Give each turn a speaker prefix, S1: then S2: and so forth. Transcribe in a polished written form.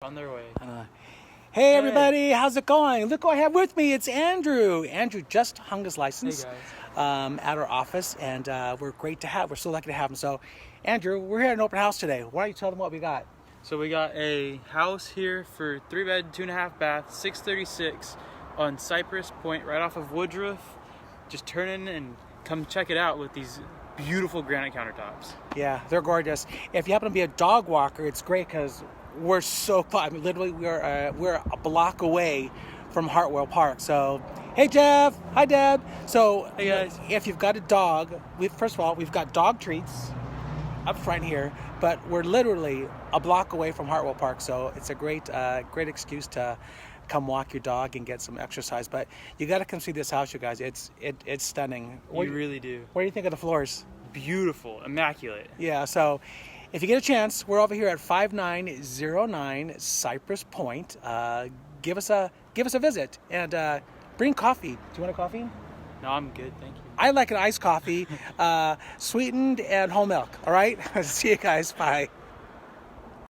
S1: On their way.
S2: Hey everybody, how's it going? Look who I have with me. It's Andrew. Andrew just hung his license at our office, and we're great to have. We're so lucky to have him. So, Andrew, we're here at an open house today. Why don't you tell them what we got?
S1: So we got a house here for 3-bed, 2.5 bath, 636 on Cypress Point, right off of Woodruff. Just turn in and come check it out with these beautiful granite countertops.
S2: Yeah, they're gorgeous. If you happen to be a dog walker, it's great because we're so close. I mean, literally, we're a block away from Hartwell Park. So, hey Jeff, hi Deb. So,
S1: hey guys,
S2: if you've got a dog, first of all, we've got dog treats up front here, but we're literally a block away from Hartwell Park. So it's a great excuse to come walk your dog and get some exercise. But you got to come see this house, you guys. It's stunning.
S1: You really do.
S2: What do you think of the floors?
S1: Beautiful, immaculate.
S2: Yeah. So, if you get a chance, we're over here at 5909 Cypress Point. Give us a visit and bring coffee. Do you want a coffee?
S1: No, I'm good, thank you.
S2: I like an iced coffee, sweetened and whole milk. All right. See you guys. Bye.